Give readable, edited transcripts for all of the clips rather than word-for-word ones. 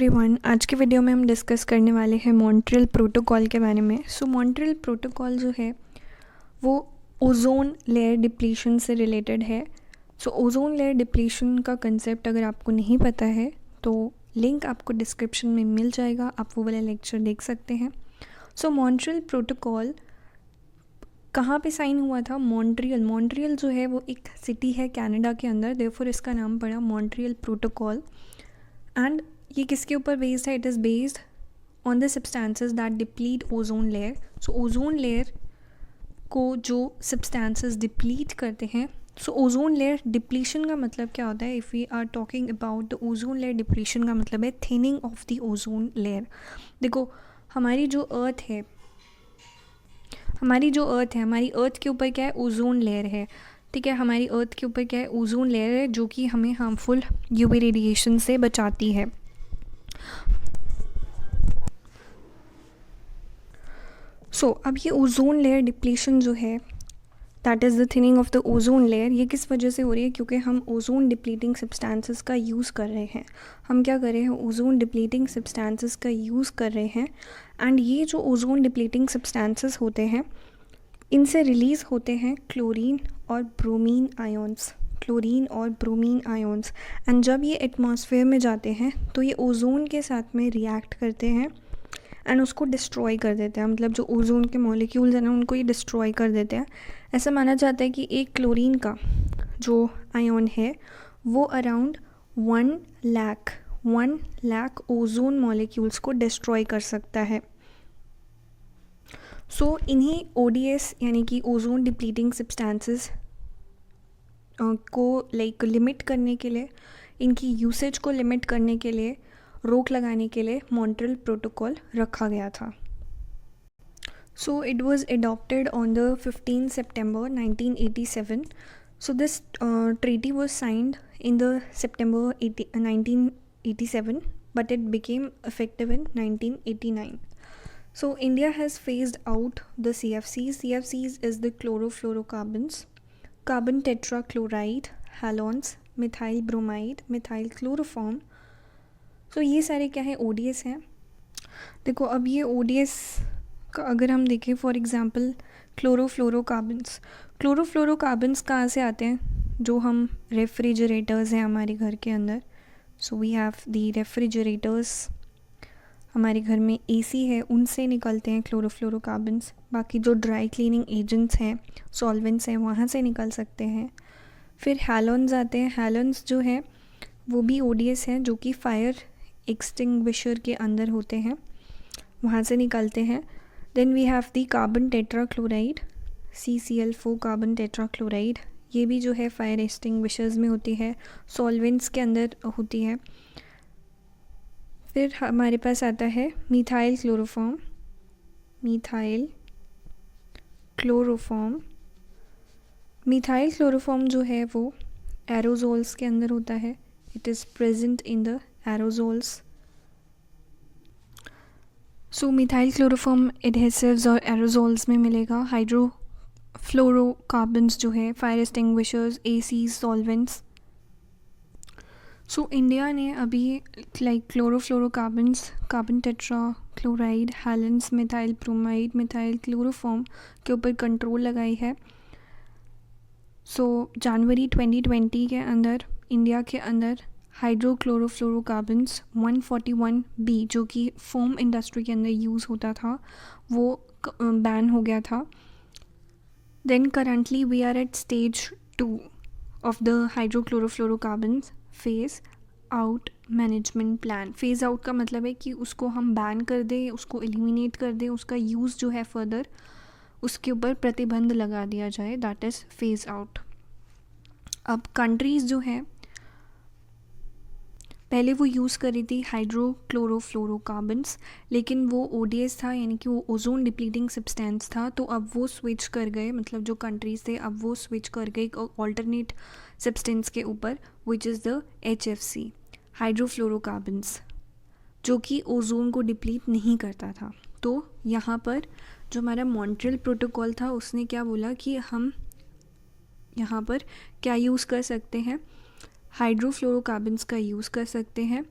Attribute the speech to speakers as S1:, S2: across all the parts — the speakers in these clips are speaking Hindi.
S1: एवरीवन, आज के वीडियो में हम डिस्कस करने वाले हैं मॉन्ट्रियल प्रोटोकॉल के बारे में। मॉन्ट्रियल प्रोटोकॉल जो है वो ओजोन लेयर डिप्लीशन से रिलेटेड है। ओजोन लेयर डिप्लीशन का कंसेप्ट अगर आपको नहीं पता है तो लिंक आपको डिस्क्रिप्शन में मिल जाएगा, आप वो वाला लेक्चर देख सकते हैं। मॉन्ट्रियल प्रोटोकॉल कहाँ पे साइन हुआ था? मॉन्ट्रियल जो है वो एक सिटी है कनाडा के अंदर, देयरफॉर इसका नाम पड़ा मॉन्ट्रियल प्रोटोकॉल। एंड ये किसके ऊपर बेस्ड है? It is based on the substances that deplete ozone layer. Ozone layer को जो सब्सटेंसेस डिप्लीट करते हैं, ओजोन लेयर डिप्लीशन का मतलब क्या होता है? If we are talking about the ozone layer depletion का मतलब है thinning of the ozone layer. देखो, हमारी अर्थ के ऊपर क्या है? ओजोन लेयर है। ठीक है, हमारी अर्थ के ऊपर क्या है? ओजोन लेयर है, जो कि हमें हार्मफुल यूवी रेडिएशन से बचाती है। अब ये ओजोन लेयर डिप्लीशन जो है, that is the thinning of the ozone layer, ये किस वजह से हो रही है? क्योंकि हम ओजोन डिप्लीटिंग सब्सटेंसेस का यूज़ कर रहे हैं। हम क्या कर रहे हैं? ओजोन डिप्लीटिंग सब्सटेंसेस का यूज़ कर रहे हैं। एंड ये जो ओजोन डिप्लीटिंग सब्सटेंसेस होते हैं, इनसे रिलीज़ होते हैं क्लोरीन और ब्रोमीन आयोन्स। एंड जब ये एटमॉस्फेयर में जाते हैं तो ये ओजोन के साथ में रिएक्ट करते हैं एंड उसको डिस्ट्रॉय कर देते हैं। मतलब जो ओजोन के मॉलिक्यूल्स हैं ना, उनको ये डिस्ट्रॉय कर देते हैं। ऐसा माना जाता है कि एक क्लोरीन का जो आयन है वो अराउंड 1 लाख ओजोन मॉलिक्यूल्स को डिस्ट्रॉय कर सकता है। इन्हीं ODS यानी कि ओजोन डिप्लीटिंग सब्सटेंसेस को लिमिट करने के लिए, इनकी यूसेज को लिमिट करने के लिए, रोक लगाने के लिए मॉन्ट्रियल प्रोटोकॉल रखा गया था। It was adopted on the 15 September 1987. This treaty was signed in the September 1987, but it became effective in 1989. India has phased out the CFCs. CFCs is the chlorofluorocarbons, carbon tetrachloride, halogens, methyl bromide, methyl chloroform. ये सारे क्या है? ODS हैं। देखो, अब ये ODS का अगर हम देखें, फॉर एग्जांपल क्लोरोफ्लोरोकार्बन्स कहाँ से आते हैं? जो हम रेफ्रिजरेटर्स हैं हमारे घर के अंदर। वी हैव दी रेफ्रिजरेटर्स, हमारे घर में AC है, उनसे निकलते हैं क्लोरोफ्लोरोकार्बन्स। बाकी जो ड्राई क्लीनिंग एजेंट्स हैं, सॉल्वेंट्स हैं, वहाँ से निकल सकते हैं। फिर हैलोन्स आते हैं। हैलोन्स जो है वो भी ODS हैं, जो कि फायर एक्सटिंग्विशर के अंदर होते हैं, वहाँ से निकलते हैं। Then we have the carbon tetrachloride, CCl4 carbon tetrachloride. ये भी जो है फायर एक्सटिंग्विशर्स में होती है, सॉल्वेंट्स के अंदर होती है। फिर हमारे पास आता है मिथाइल क्लोरोफॉर्म। मिथाइल क्लोरोफॉर्म जो है वो एरोजोल्स के अंदर होता है। It is present in the aerosols. Methyl chloroform adhesives और एरोजोल्स में मिलेगा। हाइड्रोफ्लोरोकार्बन्स जो है fire extinguishers, AC, solvents. India ने अभी chlorofluorocarbons, carbon tetrachloride, halons, methyl bromide, methyl chloroform के ऊपर कंट्रोल लगाई है। जनवरी 2020 के अंदर इंडिया के अंदर हाइड्रोक्लोरोफ्लोरोकार्बन्स 141B, जो कि फोम इंडस्ट्री के अंदर यूज़ होता था, वो बैन हो गया था। Then currently we are at stage 2 of the hydrochlorofluorocarbons phase out management plan. Phase out का मतलब है कि उसको हम बैन कर दें, उसको एलिमिनेट कर दें, उसका यूज़ जो है फर्दर उसके ऊपर प्रतिबंध लगा दिया जाए, दैट इज़ फेज़ आउट। अब कंट्रीज़ जो है पहले वो यूज़ कर रही थी हाइड्रोक्लोरोफ्लोरोकार्बन्स, लेकिन वो ODS था, यानी कि वो ओजोन डिप्लीटिंग सब्सटेंस था। तो अब वो स्विच कर गए, मतलब जो कंट्रीज़ थे अब वो स्विच कर गए ऑल्टरनेट सब्सटेंस के ऊपर, विच इज़ द HFC, हाइड्रोफ्लोरोकार्बन्स, जो कि ओजोन को डिप्लीट नहीं करता था। तो यहाँ पर जो हमारा मॉन्ट्रियल प्रोटोकॉल था उसने क्या बोला कि हम यहाँ पर क्या यूज़ कर सकते हैं? हाइड्रोफ्लोरोकार्बन्स का यूज़ कर सकते हैं,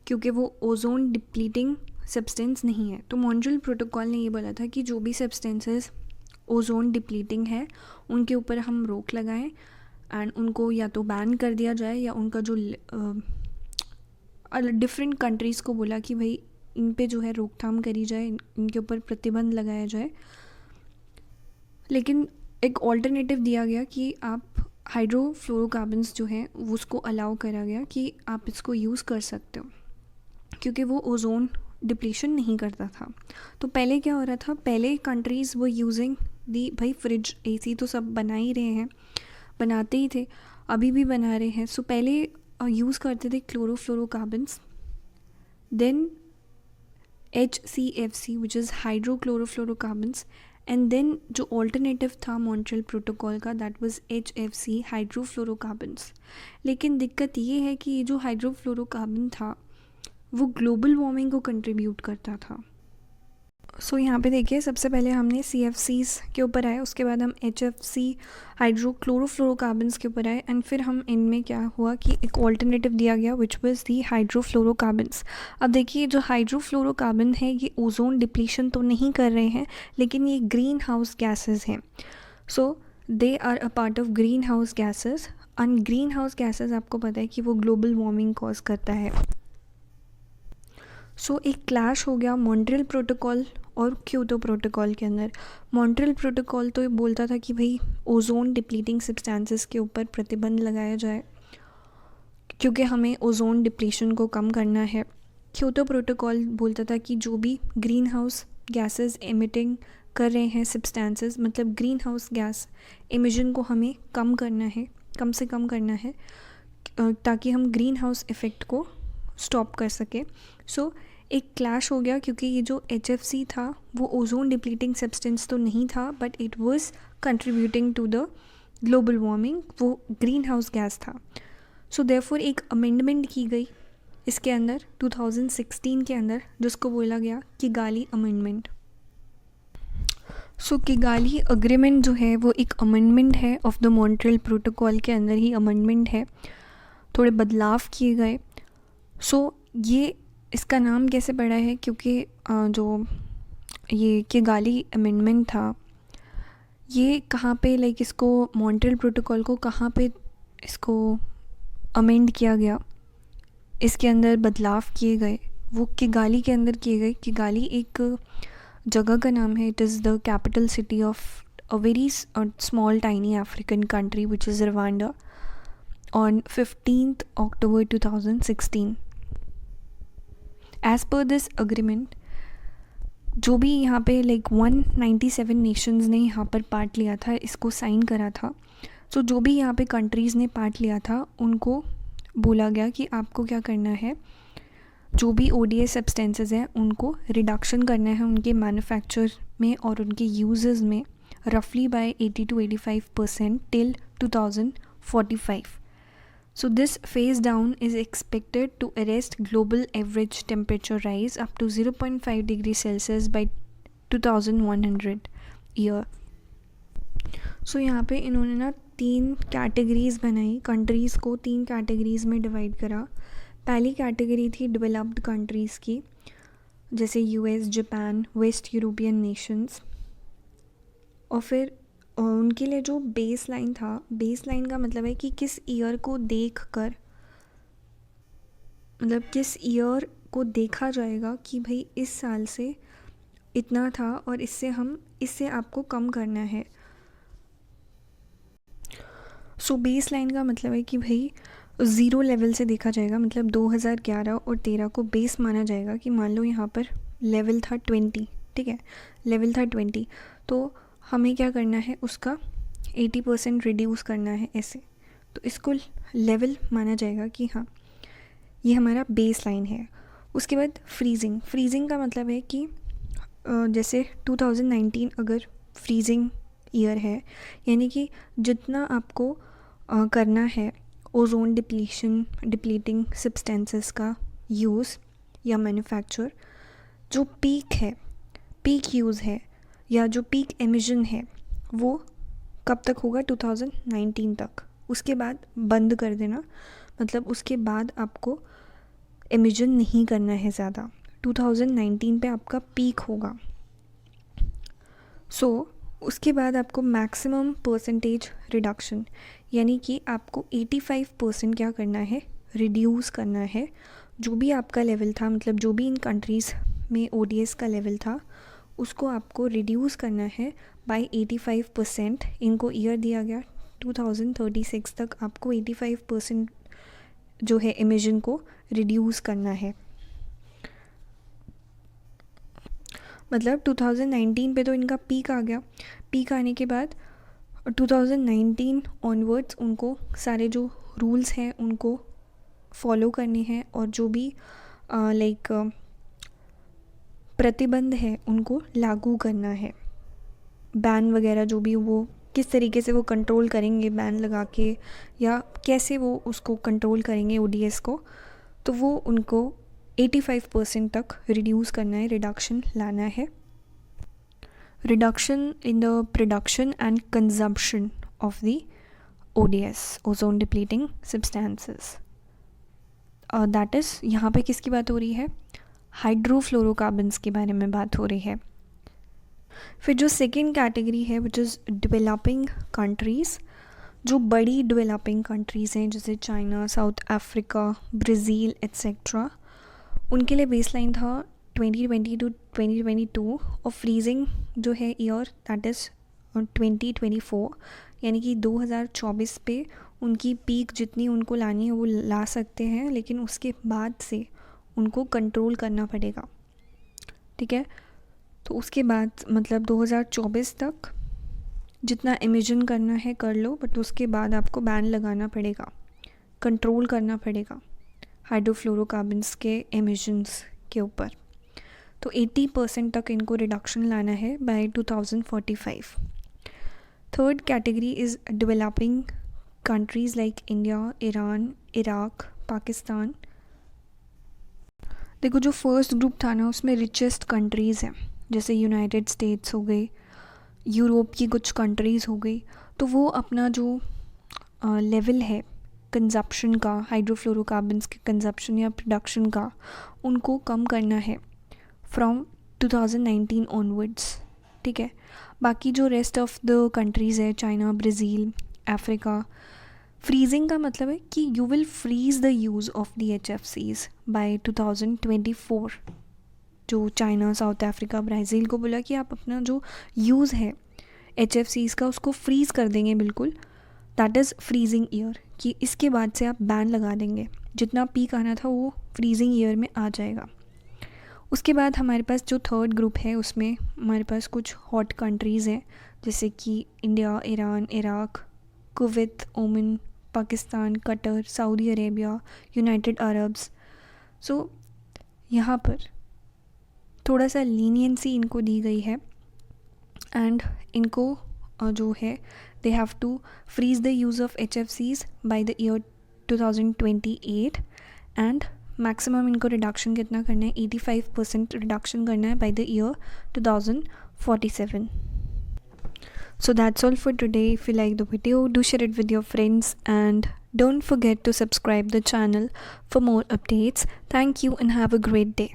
S1: क्योंकि वो ओजोन डिप्लीटिंग सब्सटेंस नहीं है। तो मॉन्ट्रियल प्रोटोकॉल ने ये बोला था कि जो भी सब्सटेंसेस ओजोन डिप्लीटिंग है उनके ऊपर हम रोक लगाएं एंड उनको या तो बैन कर दिया जाए या उनका जो डिफरेंट कंट्रीज़ को बोला कि भाई इन पे जो है रोकथाम करी जाए, इनके ऊपर प्रतिबंध लगाया जाए। लेकिन एक ऑल्टरनेटिव दिया गया कि आप हाइड्रोफ्लोरोकार्बन्स जो है उसको अलाउ करा गया कि आप इसको यूज़ कर सकते हो क्योंकि वो ओजोन डिप्लीशन नहीं करता था। तो पहले क्या हो रहा था, पहले कंट्रीज़ वो यूजिंग दी, भाई फ्रिज एसी तो सब बना ही रहे हैं, बनाते ही थे, अभी भी बना रहे हैं। सो पहले यूज़ करते थे chlorofluorocarbons, then HCFC which is hydrochlorofluorocarbons, and then जो ऑल्टरनेटिव था मॉन्ट्रियल प्रोटोकॉल का दैट वाज HFC हाइड्रोफ्लोरोकार्बन्स। लेकिन दिक्कत ये है कि ये जो हाइड्रोफ्लोरोकार्बन था वो ग्लोबल वार्मिंग को कंट्रीब्यूट करता था। सो यहाँ पे देखिए, सबसे पहले हमने CFCs के ऊपर आए, उसके बाद हम HFC हाइड्रोक्लोरोफ्लोरोकार्बन्स के ऊपर आए, एंड फिर हम इनमें क्या हुआ कि एक ऑल्टरनेटिव दिया गया विच वाज दी हाइड्रोफ्लोरोकार्बन्स। अब देखिए जो हाइड्रोफ्लोरोकार्बन है ये ओजोन डिप्लीशन तो नहीं कर रहे हैं, लेकिन ये ग्रीन हाउस गैसेज हैं। So they are a part of green house gases, and green house gases आपको पता है कि वो ग्लोबल वार्मिंग कॉज करता है। सो एक क्लैश हो गया मॉन्ट्रियल प्रोटोकॉल और क्योटो प्रोटोकॉल के अंदर। मॉन्ट्रियल प्रोटोकॉल तो ये बोलता था कि भाई ओजोन डिप्लीटिंग सब्सटेंसेस के ऊपर प्रतिबंध लगाया जाए क्योंकि हमें ओजोन डिप्लीशन को कम करना है। क्योटो प्रोटोकॉल बोलता था कि जो भी ग्रीन हाउस गैसेस एमिटिंग कर रहे हैं सब्सटेंसेस, मतलब ग्रीन हाउस गैस एमिशन को हमें कम करना है, कम से कम करना है ताकि हम ग्रीन हाउस इफ़ेक्ट को स्टॉप कर सके। सो एक क्लैश हो गया क्योंकि ये जो HFC था वो ओजोन डिप्लीटिंग सब्सटेंस तो नहीं था, but it was contributing to the global warming, वो ग्रीन हाउस गैस था। सो देयरफॉर एक अमेंडमेंट की गई इसके अंदर 2016 के अंदर, जिसको बोला गया किगाली अमेंडमेंट। सो किगाली अग्रीमेंट जो है वो एक अमेंडमेंट है ऑफ द मॉन्ट्रियल प्रोटोकॉल के अंदर ही अमेंडमेंट है, थोड़े बदलाव किए गए। सो ये इसका नाम कैसे पड़ा है, क्योंकि जो ये किगाली अमेंडमेंट था ये कहाँ पे, लाइक इसको मॉन्ट्रियल प्रोटोकॉल को कहाँ पे इसको अमेंड किया गया, इसके अंदर बदलाव किए गए, वो किगाली के अंदर किए गए। किगाली एक जगह का नाम है, it is the capital city of a very small tiny African country which is Rwanda on 15th October 2016. As per this agreement, जो भी यहाँ पे लाइक 197 नेशंस ने यहाँ पर पार्ट लिया था, इसको साइन करा था। सो जो भी यहाँ पे कंट्रीज़ ने पार्ट लिया था उनको बोला गया कि आपको क्या करना है, जो भी ODA सब्सटेंसेस हैं उनको रिडक्शन करना है उनके मैन्युफैक्चर में और उनके यूजेस में रफली by 80 to 85% till 2045. So this phase down is expected to arrest global average temperature rise up to 0.5 degrees Celsius by 2100 year. So यहाँ पे इन्होंने ना 3 कैटेगरीज़ बनाई, कंट्रीज़ को 3 कैटेगरीज़ में डिवाइड करा। पहली कैटेगरी थी डेवलप्ड कंट्रीज़ की, जैसे US, Japan, waste European Nations, और फिर उनके लिए जो बेस लाइन था, बेस लाइन का मतलब है कि किस ईयर को देख कर, मतलब किस ईयर को देखा जाएगा कि भाई इस साल से इतना था और इससे आपको कम करना है। सो बेस लाइन का मतलब है कि भाई 0 लेवल से देखा जाएगा, मतलब 2011 और 13 को बेस माना जाएगा कि मान लो यहाँ पर लेवल था 20, ठीक है, लेवल था 20, तो हमें क्या करना है, उसका 80% रिड्यूस करना है ऐसे, तो इसको लेवल माना जाएगा कि हाँ ये हमारा बेस लाइन है। उसके बाद फ्रीजिंग का मतलब है कि जैसे 2019 अगर फ्रीजिंग ईयर है, यानी कि जितना आपको करना है ओजोन डिप्लीटिंग सब्सटेंसेस का यूज़ या मैन्युफैक्चर, जो पीक यूज़ है या जो पीक एमिशन है वो कब तक होगा, 2019 तक। उसके बाद बंद कर देना, मतलब उसके बाद आपको एमिशन नहीं करना है ज़्यादा। 2019 पे आपका पीक होगा। उसके बाद आपको मैक्सिमम परसेंटेज रिडक्शन, यानी कि आपको 85% क्या करना है, रिड्यूस करना है। जो भी आपका लेवल था, मतलब जो भी इन कंट्रीज़ में ODS का लेवल था, उसको आपको रिड्यूस करना है बाय 85%। इनको ईयर दिया गया 2036 तक आपको 85% जो है एमिशन को रिड्यूस करना है। मतलब 2019 पे तो इनका पीक आ गया। पीक आने के बाद 2019 ऑनवर्ड्स उनको सारे जो रूल्स हैं उनको फॉलो करने हैं, और जो भी लाइक प्रतिबंध है उनको लागू करना है। बैन वगैरह जो भी, वो किस तरीके से वो कंट्रोल करेंगे बैन लगा के, या कैसे वो उसको कंट्रोल करेंगे ODS को, तो वो उनको 85% तक रिड्यूस करना है, रिडक्शन लाना है। Reduction in the production and consumption of the ODS, ozone depleting substances. That is, यहाँ पे किसकी बात हो रही है, हाइड्रोफ्लोरोकार्बन्स के बारे में बात हो रही है। फिर जो सेकेंड कैटेगरी है विच इज़ डेवलपिंग कंट्रीज़, जो बड़ी डेवलपिंग कंट्रीज़ हैं जैसे China, south Africa, Brazil etcetera, उनके लिए बेसलाइन था 2020 टू 2022 और फ्रीजिंग जो है ईयर दैट इज़ 2024, यानी कि 2024 पे उनकी पीक जितनी उनको लानी है वो ला सकते हैं, लेकिन उसके बाद से उनको कंट्रोल करना पड़ेगा। ठीक है, तो उसके बाद मतलब 2024 तक जितना एमिशन करना है कर लो, बट उसके बाद आपको बैन लगाना पड़ेगा, कंट्रोल करना पड़ेगा हाइड्रोफ्लोरोकार्बन्स के एमिशंस के ऊपर। तो 80% तक इनको रिडक्शन लाना है by 2045। Third category is developing countries like India, Iran, Iraq, Pakistan. देखो, जो फर्स्ट ग्रुप था ना उसमें रिचेस्ट कंट्रीज़ हैं, जैसे यूनाइटेड स्टेट्स हो गई, यूरोप की कुछ कंट्रीज़ हो गई, तो वो अपना जो लेवल है कंजप्शन का, हाइड्रोफ्लोरोकार्बन्स के कंजप्शन या प्रोडक्शन का, उनको कम करना है फ्रॉम 2019 ऑनवर्ड्स। ठीक है, बाकी जो रेस्ट ऑफ द कंट्रीज़ है, चाइना, ब्राज़ील, अफ्रीका, फ्रीजिंग का मतलब है कि you will freeze the use of the HFCs by 2024। जो चाइना, साउथ अफ्रीका, ब्राज़ील को बोला कि आप अपना जो यूज़ है HFCs का उसको फ्रीज़ कर देंगे बिल्कुल, दैट इज़ फ्रीजिंग ईयर, कि इसके बाद से आप बैन लगा देंगे, जितना पीक आना था वो फ्रीजिंग ईयर में आ जाएगा। उसके बाद हमारे पास जो थर्ड ग्रुप है उसमें हमारे पास कुछ हॉट कंट्रीज़ हैं जैसे कि India, Iran, Iraq, Kuwait, Oman, Pakistan, Qatar, Saudi Arabia, United Arabs. So यहाँ पर थोड़ा सा लीनियंसी इनको दी गई है, एंड इनको जो है they have to freeze the use of HFCs by the year 2028, and maximum इनको रिडक्शन कितना करना है, 85% रिडक्शन करना है by the year 2047. So that's all for today. If you like the video, do share it with your friends and don't forget to subscribe the channel for more updates. Thank you and have a great day.